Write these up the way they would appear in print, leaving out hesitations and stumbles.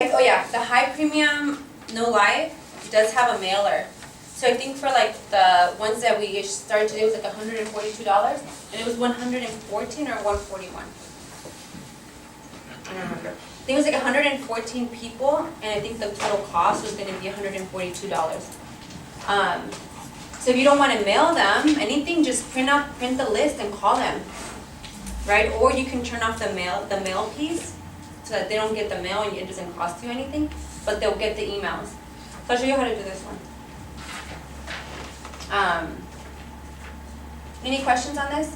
Oh yeah, the high premium, no lie, does have a mailer. So I think for like the ones that we started today was like $142, and it was 114 or 141. I don't remember. I think it was like 114 people, and I think the total cost was going to be $142. So if you don't want to mail them anything, just print the list and call them, right? Or you can turn off the mail piece, so that they don't get the mail and it doesn't cost you anything, but they'll get the emails. So I'll show you how to do this one. Any questions on this?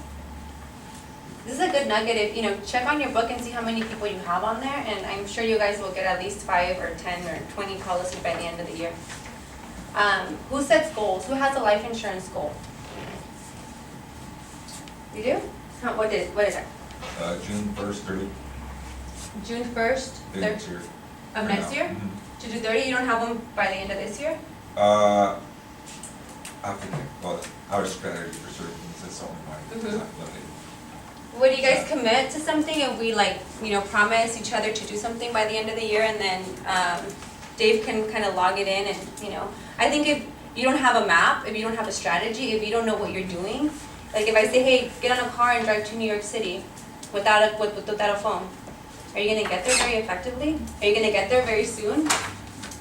This is a good nugget. If check on your book and see how many people you have on there, and I'm sure you guys will get at least 5 or 10 or 20 policies by the end of the year. Who sets goals? Who has a life insurance goal? You do? What is it? June 1st, 30. June 1st? Next year. Of next year? Mm-hmm. To do 30? You don't have them by the end of this year? I think, well, our strategy for certain things, that's only mine. Not limited. Would you guys commit to something if we promise each other to do something by the end of the year, and then Dave can kind of log it in and, I think if you don't have a map, if you don't have a strategy, if you don't know what you're doing, like if I say, hey, get on a car and drive to New York City without a phone, are you going to get there very effectively? Are you going to get there very soon?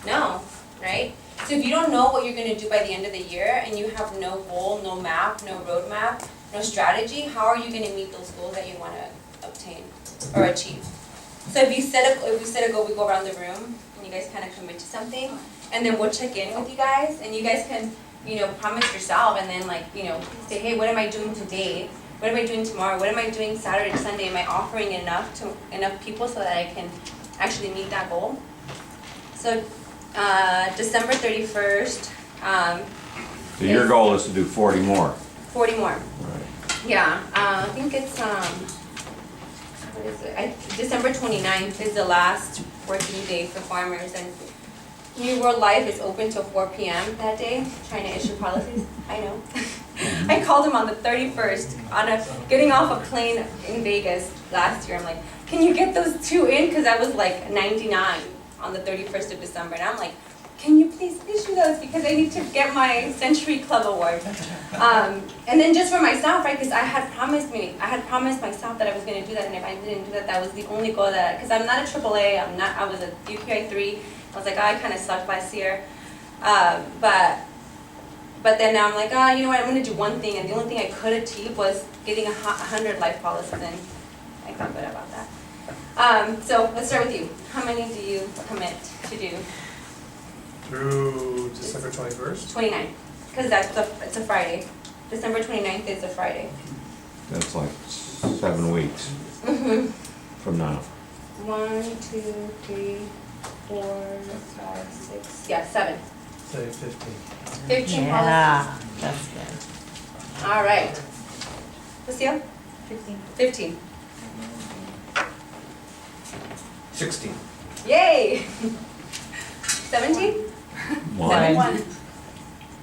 No, right? So if you don't know what you're going to do by the end of the year, and you have no goal, no map, no roadmap, no strategy, how are you going to meet those goals that you want to obtain or achieve? So if we set a goal, we go around the room, and you guys kind of commit to something, and then we'll check in with you guys, and you guys can, promise yourself, and then say, hey, what am I doing today? What am I doing tomorrow? What am I doing Saturday, Sunday? Am I offering enough to enough people so that I can actually meet that goal? So December 31st. So your goal is to do 40 more. 40 more. Right. Yeah, I think it's, what is it? December 29th is the last working day for farmers, and New World Life is open till 4 p.m. that day, trying to issue policies. I know. I called him on the 31st, getting off a plane in Vegas last year. I'm like, can you get those 2 in? Because I was like 99 on the 31st of December. And I'm like, can you please issue those? Because I need to get my Century Club award. And then just for myself, right? Because I had promised myself that I was going to do that. And if I didn't do that, that was the only goal that, because I'm not a AAA, I was a UPI 3. I was like, oh, I kind of sucked last year. But then now I'm like, oh, you know what, I'm going to do one thing, and the only thing I could achieve was getting 100 life policies, and I felt good about that. So let's start with you. How many do you commit to do? Through December 21st? 29, because it's a Friday. December 29th is a Friday. That's like 7 weeks from now. 1, 2, 3, 4, 5, 6, yeah, 7. Say 15. 15 Yeah, policies. that's good. All right. Lucille? 15. 16. Yay! 17? One.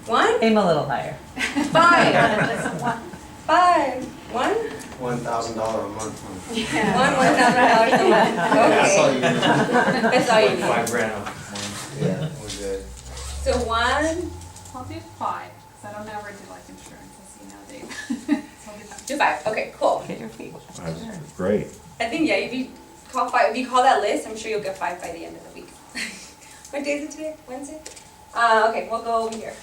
1? Aim a little higher. 5. 5. 1? $1,000 a month. $1,000 a month. That's all Okay. you need. That's all you need. $5,000 a month. Yeah, we're good. So 1, I'll do 5, because I don't ever do life insurance, as you know, Dave. So I'll do 5. do 5. Okay, cool. Get your feet. That's great. I think, yeah, if you call that list, I'm sure you'll get 5 by the end of the week. What day is it today? Wednesday? Okay, we'll go over here.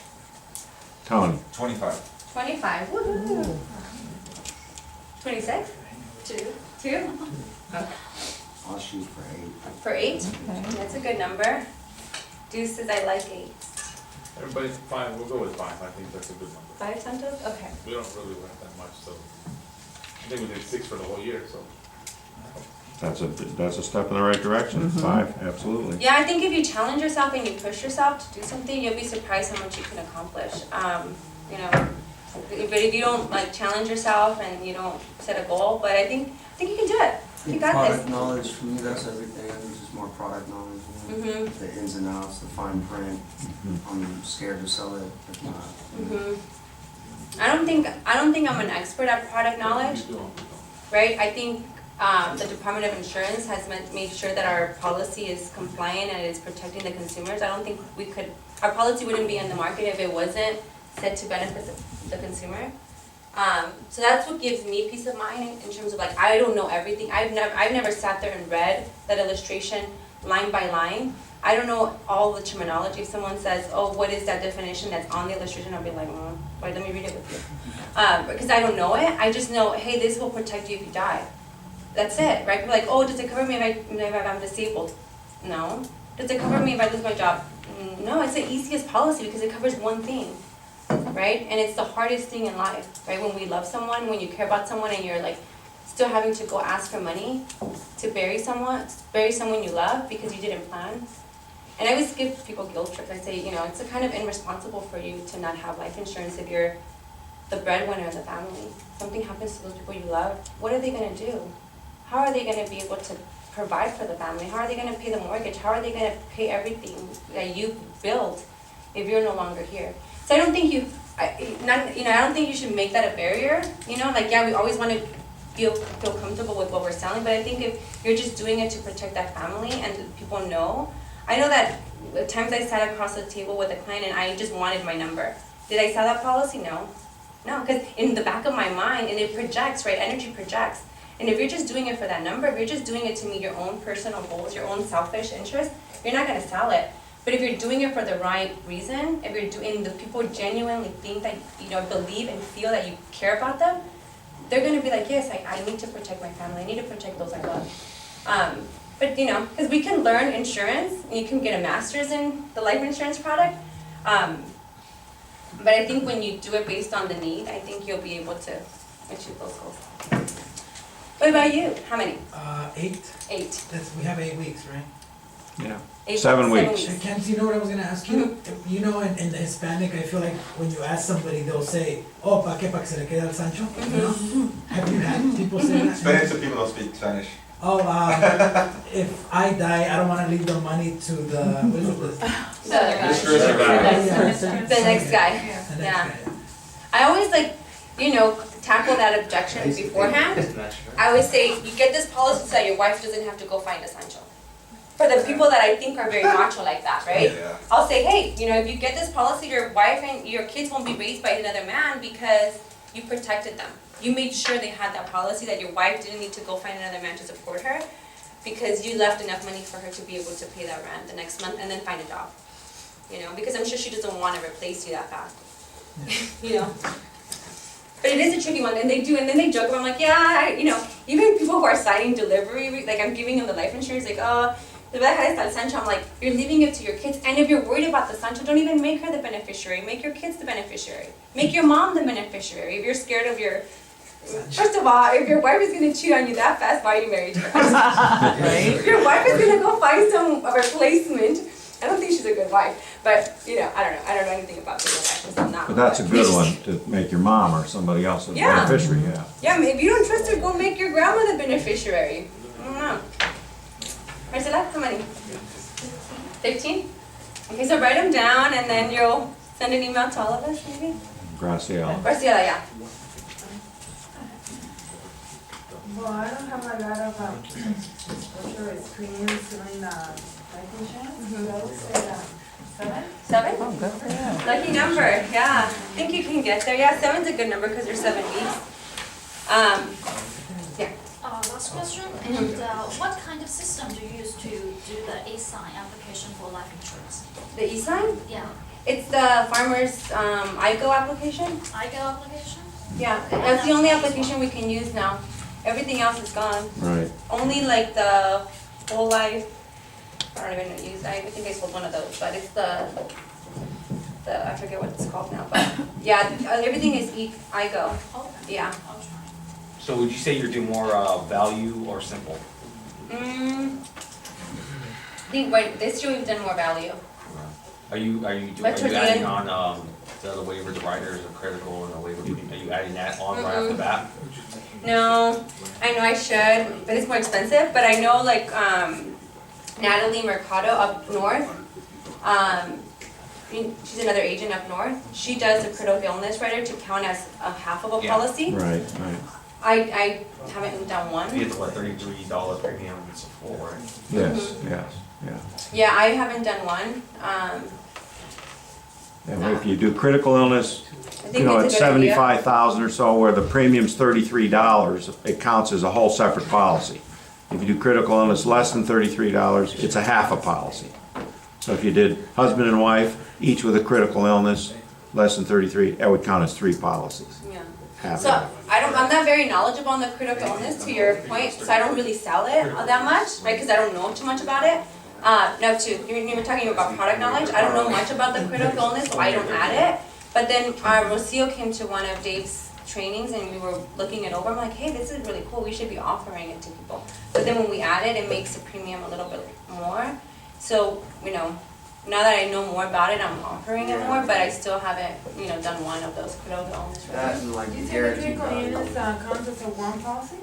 Tony. 25. 25. Woohoo! 26? 2? Okay. I'll shoot for 8. For 8? Okay. That's a good number. Deuces, I like 8. Everybody's fine, we'll go with 5, I think that's a good number. 5 Santos? Okay. We don't really have that much, so, I think we did 6 for the whole year, so. That's a step in the right direction. 5, absolutely. Yeah, I think if you challenge yourself and you push yourself to do something, you'll be surprised how much you can accomplish. But if you don't challenge yourself and you don't set a goal, but I think you can do it. You got Product this. knowledge, for me, that's everything. It's just more product knowledge. The ins and outs, the fine print. I'm scared to sell it if not. I don't think I'm an expert at product knowledge, right? I think the Department of Insurance has made sure that our policy is compliant and it's protecting the consumers. I don't think our policy wouldn't be in the market if it wasn't set to benefit the consumer. So that's what gives me peace of mind in terms of like, I don't know everything. I've never sat there and read that illustration line by line. I don't know all the terminology. If someone says, oh, what is that definition that's on the illustration, I'll be like, wait, let me read it with you. Because I don't know it. I just know, hey, this will protect you if you die. That's it, right? People are like, oh, does it cover me if I'm disabled? No. Does it cover me if I lose my job? No, it's the easiest policy because it covers one thing, right? And it's the hardest thing in life, right? When we love someone, when you care about someone and you're like still having to go ask for money to bury someone you love because you didn't plan. And I always give people guilt trips. I say, it's a kind of irresponsible for you to not have life insurance if you're the breadwinner in the family. Something happens to those people you love, what are they gonna do? How are they gonna be able to provide for the family? How are they gonna pay the mortgage? How are they gonna pay everything that you built if you're no longer here? So I don't think I don't think you should make that a barrier. Like, yeah, we always want to feel comfortable with what we're selling, but I think if you're just doing it to protect that family and people know. I know that at times I sat across the table with a client and I just wanted my number. Did I sell that policy? No, because in the back of my mind, and it projects, right? Energy projects. And if you're just doing it for that number, if you're just doing it to meet your own personal goals, your own selfish interest, you're not gonna sell it. But if you're doing it for the right reason, if you're doing, the people genuinely think that, believe and feel that you care about them, they're gonna be like, yes, I need to protect my family, I need to protect those I love. But because we can learn insurance, and you can get a master's in the life insurance product. But I think when you do it based on the need, I think you'll be able to achieve those goals. What about you? How many? 8. 8. We have 8 weeks, right? Yeah. 8 7 weeks. Kent, you know what I was gonna ask you? In the Hispanic, I feel like when you ask somebody, they'll say, oh, ¿pa qué? ¿Pa que se le quede al Sancho? Have you had people say that? Explain it to people who don't speak Spanish. Oh, if I die, I don't wanna leave the money to the, what is it? The next guy. The next Yeah. guy. I always tackle that objection beforehand. I always say, you get this policy so that your wife doesn't have to go find a Sancho. For the people that I think are very macho like that, right? Yeah. I'll say, hey, if you get this policy, your wife and your kids won't be raised by another man because you protected them. You made sure they had that policy, that your wife didn't need to go find another man to support her because you left enough money for her to be able to pay that rent the next month and then find a job. Because I'm sure she doesn't want to replace you that fast. But it is a tricky one, and they do, and then they joke about, I'm like, yeah, even people who are signing delivery, like I'm giving them the life insurance, like, oh, the Sancho, I'm like, you're leaving it to your kids, and if you're worried about the Sancho, don't even make her the beneficiary, make your kids the beneficiary, make your mom the beneficiary. If you're scared of first of all, if your wife is going to cheat on you that fast, why are you married to her? Right? If your wife is going to go find some replacement, I don't think she's a good wife, but I don't know anything about being a wife, so I'm not. But that's a good one to make your mom or somebody else a Yeah. beneficiary, yeah. Yeah, if you don't trust her, go make your grandma the beneficiary. I don't know. Marcela, how many? 15? Okay, so write them down and then you'll send an email to all of us, maybe? Graciela. Graciela, yeah. Well, I don't have a lot of exposure experience doing life insurance, so I would say 7. 7? Oh, good for you. Lucky number, yeah. I think you can get there. Yeah, 7's a good number because you're 7 weeks. Yeah. Last question, and what kind of system do you use to do the e-sign application for life insurance? The e-sign? Yeah, It's the farmer's IGO application. IGO application? Yeah, that's the only application we can use now. Everything else is gone. Right. Only like the whole life, I don't even know, I think I sold one of those, but it's the I forget what it's called now, but yeah, everything is IGO. Okay. Yeah. I'll try. So would you say you're doing more value or simple? I think this year we've done more value. Are you But towards the adding end- on the waiver, the riders are critical and the waiver, are you adding that on right off the bat? No, I know I should, but it's more expensive, but I know like Natalie Mercado up north, she's another agent up north, she does a critical illness rider to count as a half of a Yeah. policy. Right, right. I haven't done You one. get the what, $33 premium, it's a full, right? Yes, yes, yeah. Yeah, I haven't done one. And if you do critical illness, I you think know, it's at a good idea. 75,000 or so, where the premium's $33, it counts as a whole separate policy. If you do critical illness less than $33, it's a half a policy. So if you did husband and wife, each with a critical illness, less than 33, that would count as 3 policies. Yeah. Half So of I'm not very knowledgeable on the critical illness, to your point, so I don't really sell it that much, right? Because I don't know too much about it. Now too, you were talking about product knowledge. I don't know much about the critical illness, so I don't add it. But then Rocio came to one of Dave's trainings and we were looking it over. I'm like, hey, this is really cool. We should be offering it to people. But then when we add it, it makes the premium a little bit more. So, you know, now that I know more about it, I'm offering it more, but I still haven't, you know, done one of those critical illness. That and like You said the guaranteed critical value. illness counts as a one policy?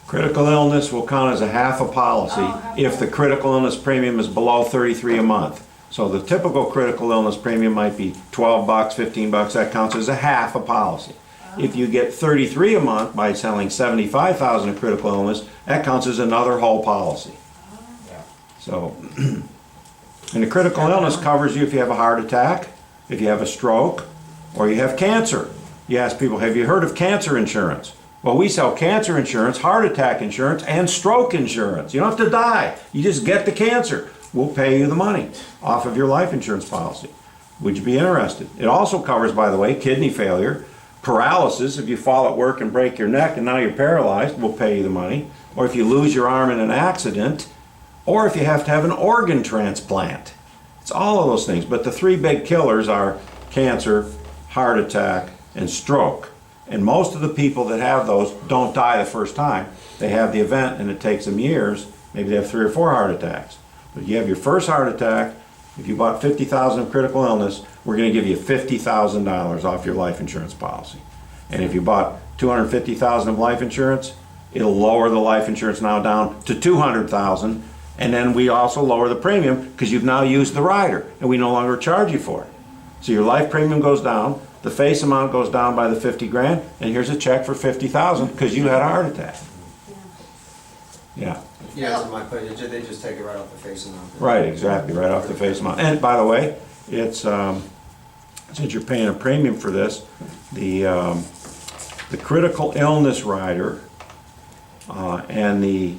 Critical illness will count as a half a policy Oh, half if the policy. critical illness premium is below 33 a month. So the typical critical illness premium might be 12 bucks, 15 bucks, that counts as a half a policy. If you get 33 a month by selling 75,000 of critical illness, that counts as another whole policy. So, and the critical illness covers you if you have a heart attack, if you have a stroke, or you have cancer. You ask people, have you heard of cancer insurance? Well, we sell cancer insurance, heart attack insurance, and stroke insurance. You don't have to die. You just get the cancer. We'll pay you the money off of your life insurance policy. Would you be interested? It also covers, by the way, kidney failure, paralysis. If you fall at work and break your neck and now you're paralyzed, we'll pay you the money. Or if you lose your arm in an accident, or if you have to have an organ transplant. It's all of those things. But the 3 big killers are cancer, heart attack, and stroke. And most of the people that have those don't die the first time. They have the event and it takes them years. Maybe they have 3 or 4 heart attacks. But you have your first heart attack, if you bought 50,000 of critical illness, we're going to give you $50,000 off your life insurance policy. And if you bought 250,000 of life insurance, it'll lower the life insurance now down to 200,000, and then we also lower the premium because you've now used the rider and we no longer charge you for it. So your life premium goes down, the face amount goes down by the 50 grand, and here's a check for 50,000 because you had a heart attack. Yeah. Yeah, so my question, they just take it right off the face amount. Right, exactly, right off the face amount. And by the way, it's, since you're paying a premium for this, the critical illness rider and the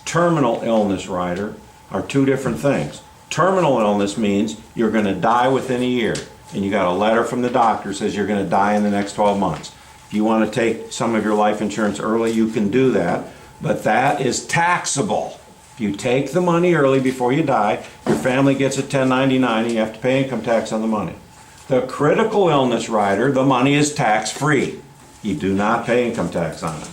terminal illness rider are 2 different things. Terminal illness means you're going to die within a year, and you got a letter from the doctor that says you're going to die in the next 12 months. If you want to take some of your life insurance early, you can do that. But that is taxable. If you take the money early before you die, your family gets a 1099 and you have to pay income tax on the money. The critical illness rider, the money is tax-free. You do not pay income tax on it.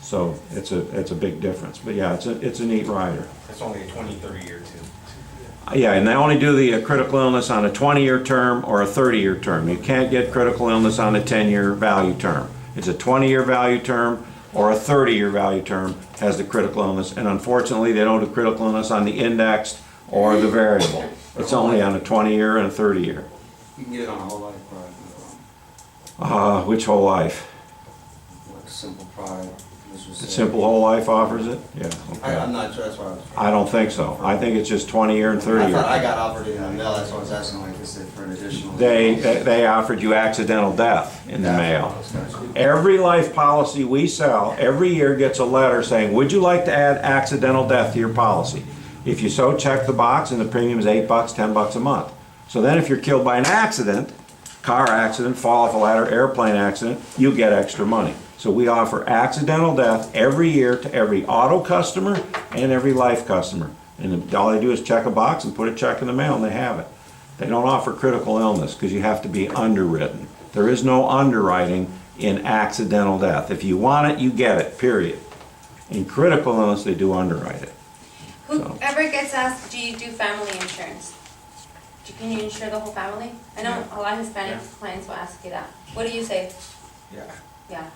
So it's a big difference. But yeah, it's a neat rider. It's only a 20, 30-year too. Yeah, and they only do the critical illness on a 20-year term or a 30-year term. You can't get critical illness on a 10-year value term. It's a 20-year value term or a 30-year value term has the critical illness, and unfortunately they don't do critical illness on the indexed or the variable. It's only on a 20-year and a 30-year. You can get it on a whole life product, no problem. Which whole life? Like a simple product. This was The Simple Whole Life offers it? Yeah, I'm okay. not sure, that's why I was. I don't think so. I think it's just 20-year and I thought I 30-year. got offered it in the mail, that's why I was asking like this for an additional. They offered you accidental death in the mail. Every life policy we sell, every year gets a letter saying, would you like to add accidental death to your policy? If you so, check the box and the premium is $8, $10 a month. So then if you're killed by an accident, car accident, fall off a ladder, airplane accident, you get extra money. So we offer accidental death every year to every auto customer and every life customer. And all they do is check a box and put a check in the mail and they have it. They don't offer critical illness because you have to be underwritten. There is no underwriting in accidental death. If you want it, you get it, period. In critical illness, they do underwrite it. Whoever gets asked, do you do family insurance? Can you insure the whole family? I know a lot of Hispanic clients will ask you that. What do you say? Yeah. Yeah.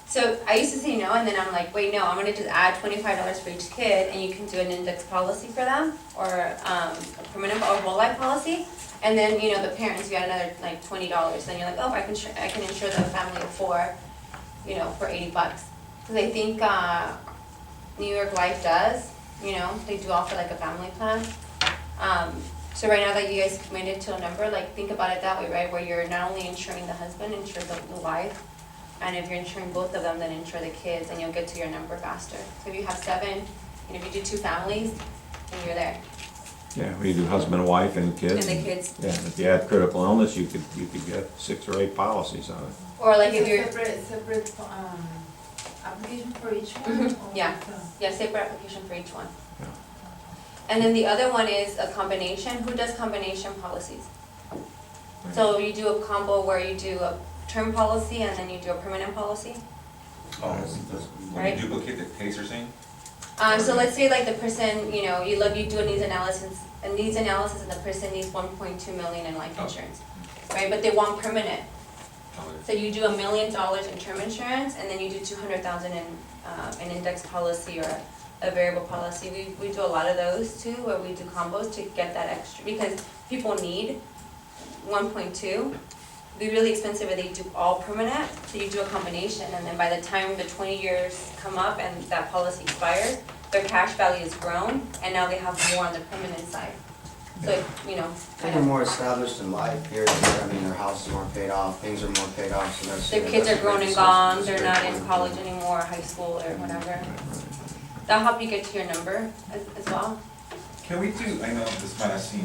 So I used to say no, and then I'm like, wait, no, I'm gonna just add $25 for each kid, and you can do an index policy for them, or a permanent or whole life policy. And then, you know, the parents, you got another like $20. Then you're like, oh, I can insure the family of 4. you know, for $80. Cause I think, New York Life does, you know, they do offer like a family plan. So right now that you guys committed to a number, like think about it that way, right? Where you're not only insuring the husband, insure the wife. And if you're insuring both of them, then insure the kids and you'll get to your number faster. So if you have 7, and if you do 2 families, then you're there. Yeah, we do husband and wife and kids. And the kids. Yeah, if you had critical illness, you could get 6 or 8 policies on it. Or like if It's a you're, separate, application for each one? Mhm, or yeah. it's a- yeah, separate application for each one. Yeah. And then the other one is a combination. Who does combination policies? So you do a combo where you do a term policy and then you do a permanent policy? Oh, when Right. you duplicate the case, you're saying? So let's say like the person, you know, you do a needs analysis, and the person needs 1.2 million in life insurance, right? But they want permanent. So you do $1 million in term insurance, and then you do 200,000 in an index policy or a variable policy. We do a lot of those too, where we do combos to get that extra, because people need 1.2. Be really expensive if they do all permanent, so you do a combination, and then by the time the 20 years come up and that policy expires, their cash value is grown, and now they have more on the permanent side. So, you know, I think they're more established in life here, I mean, their houses are more paid off, things are more paid off, so that's. their kids that's are a grown great and source- gone, that's a they're great not in point. college anymore, high school or whatever. That'll help you get to your number as well. Can we do, I know this might not seem,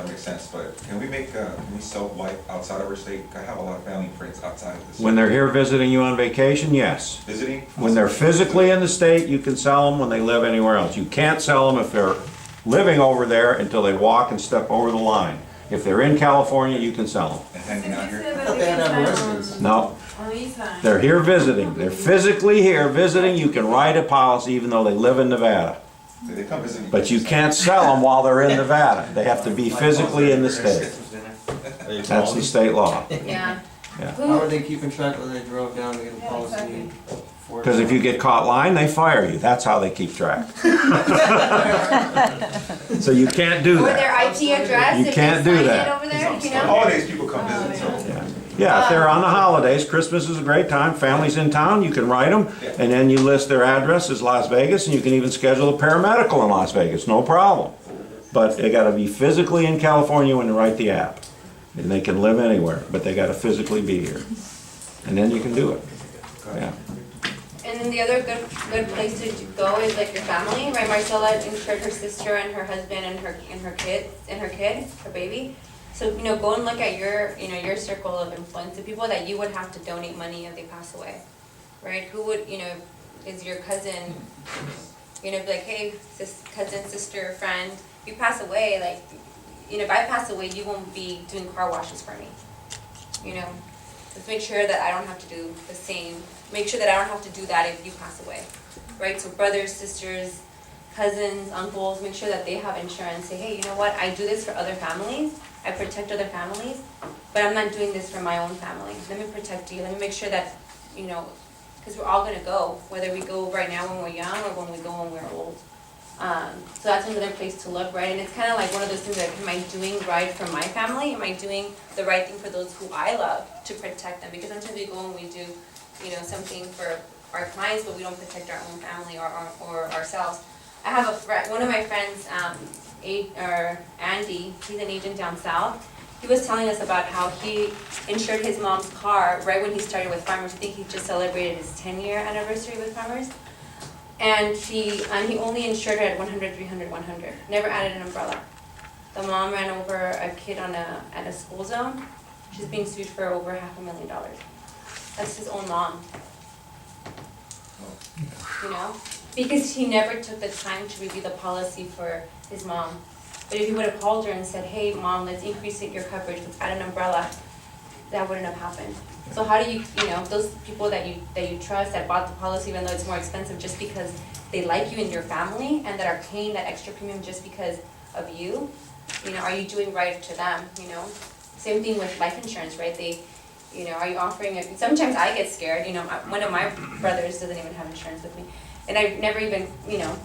make sense, but can we sell life outside of our state? I have a lot of family and friends outside of this. When they're here visiting you on vacation, yes. Visiting? When they're physically in the state, you can sell them. When they live anywhere else, you can't sell them if they're living over there until they walk and step over the line. If they're in California, you can sell them. And hanging out here? I thought they had to have a residence. No, On each side. they're here visiting. They're physically here visiting. You can write a policy even though they live in Nevada. So they come visit me. But you can't sell them while they're in Nevada. They have to be physically in the state. That's the state law. Yeah. How are they keeping track whether they drove down to get a Yeah, policy? exactly. for- Because if you get caught lying, they fire you. That's how they keep track. So you can't do Or that. their IP address, You if they can't do sign that. it over there, you know? Holidays, people come visit, so. Yeah. Yeah, if they're on the holidays, Christmas is a great time, family's in town, you can write them, and then you list their address as Las Vegas, and you can even schedule a paramedical in Las Vegas, no problem. But they gotta be physically in California when they write the app. And they can live anywhere, but they gotta physically be here. And then you can do it. Yeah. And then the other good place to go is like your family, right? Marcella insured her sister and her husband and her kid, her baby. So, you know, go and look at your, you know, your circle of influence, the people that you would have to donate money if they pass away, right? Who would, you know, is your cousin, you know, be like, hey, cousin, sister, friend, you pass away, like, you know, if I pass away, you won't be doing car washes for me, you know? Let's make sure that I don't have to do the same, make sure that I don't have to do that if you pass away, right? So brothers, sisters, cousins, uncles, make sure that they have insurance. Say, hey, you know what, I do this for other families, I protect other families, but I'm not doing this for my own family. Let me protect you, let me make sure that, you know, because we're all gonna go, whether we go right now when we're young or when we go when we're old. So that's another place to look, right? And it's kind of like one of those things like, am I doing right for my family? Am I doing the right thing for those who I love to protect them? Because sometimes we go and we do, you know, something for our clients, but we don't protect our own family or ourselves. I have a friend, one of my friends, Andy, he's an agent down south. He was telling us about how he insured his mom's car right when he started with Farmers. I think he just celebrated his 10-year anniversary with Farmers. And he only insured her at 100, 300, 100. Never added an umbrella. The mom ran over a kid at a school zone. She's being sued for over $500,000. That's his own mom. You know? Because he never took the time to review the policy for his mom. But if he would have called her and said, hey, mom, let's increase your coverage, let's add an umbrella, that wouldn't have happened. So how do you know, those people that you trust that bought the policy even though it's more expensive just because they like you and your family and that are paying that extra premium just because of you know, are you doing right to them, you know? Same thing with life insurance, right? You know, are you offering it? Sometimes I get scared, you know, one of my brothers doesn't even have insurance with me. And I've never even, you know,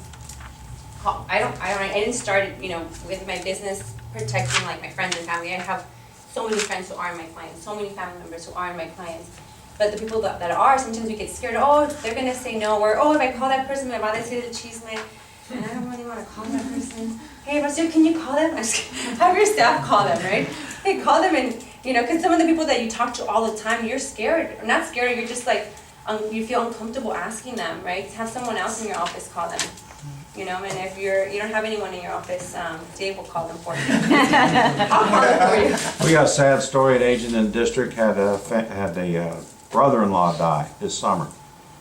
I didn't start, you know, with my business protecting like my friends and family. I have so many friends who aren't my clients, so many family members who aren't my clients. But the people that are, sometimes we get scared, oh, they're gonna say no, or, oh, if I call that person, me va a decir el chisme, and I don't really wanna call that person. Hey, Rocio, can you call them? I'm just kidding. Have your staff call them, right? Hey, call them and, you know, cause some of the people that you talk to all the time, you're scared, or not scared, you're just like, you feel uncomfortable asking them, right? Have someone else in your office call them. You know, and if you don't have anyone in your office, Dave will call them for you. I'll call them for you. We got a sad story. An agent in the district had a brother-in-law die this summer.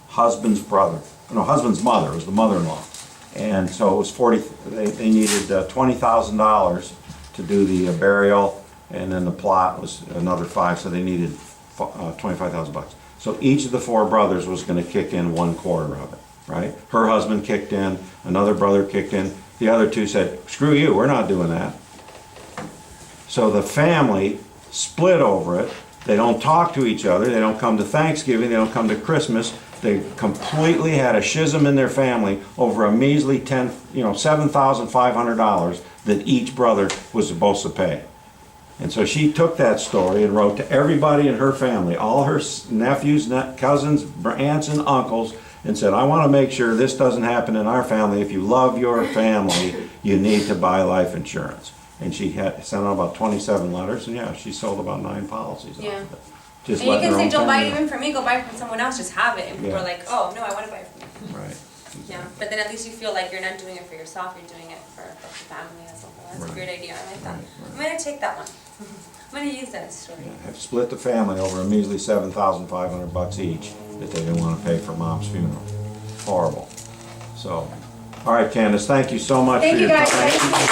Husband's mother, it was the mother-in-law. And so it was they needed $20,000 to do the burial, and then the plot was another $5,000, so they needed $25,000. So each of the 4 brothers was gonna kick in 1/4 of it, right? Her husband kicked in, another brother kicked in, the other 2 said, screw you, we're not doing that. So the family split over it. They don't talk to each other, they don't come to Thanksgiving, they don't come to Christmas. They completely had a schism in their family over a measly $7,500 that each brother was supposed to pay. And so she took that story and wrote to everybody in her family, all her nephews, cousins, aunts and uncles, and said, I want to make sure this doesn't happen in our family. If you love your family, you need to buy life insurance. And she had sent out about 27 letters, and yeah, she sold about 9 policies off Yeah. of it. Just And you letting can her say, own don't buy it family even from me, go buy it from someone else, just have it. And people Yeah. are like, oh, no, I want to buy it from you. know. Right. Yeah, but then at least you feel like you're not doing it for yourself, you're doing it for the family or something. That's a Right. great idea, I like that. Right, right. I'm gonna take that one. I'm gonna use that story. Yeah, have split the family over a measly $7,500 each that they didn't want to pay for mom's funeral. Horrible. So, all right, Candace, thank you so much Thank for you your guys. time. Thank you guys.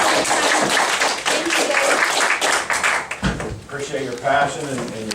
Appreciate your passion and your